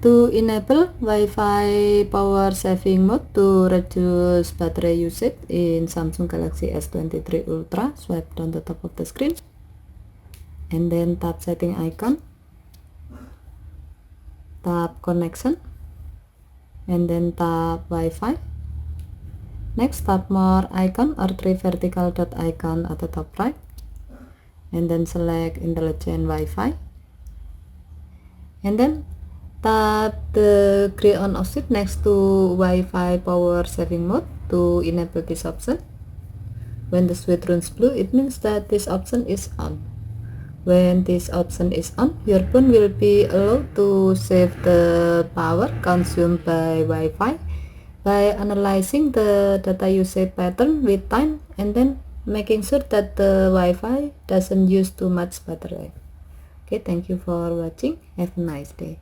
To enable Wi-Fi power saving mode to reduce battery usage in Samsung Galaxy S23 Ultra, swipe down the top of the screen and then tap setting icon, tap connection, and then tap Wi-Fi. Next, tap more icon or three vertical dot icon at the top right, and then select intelligent Wi-Fi, and then tap the gray on off switch next to Wi-Fi power saving mode to enable this option. When the switch turns blue, it means that this option is on. When this option is on, your phone will be allowed to save the power consumed by Wi-Fi by analyzing the data usage pattern with time and then making sure that the Wi-Fi doesn't use too much battery. Okay, thank you for watching. Have a nice day.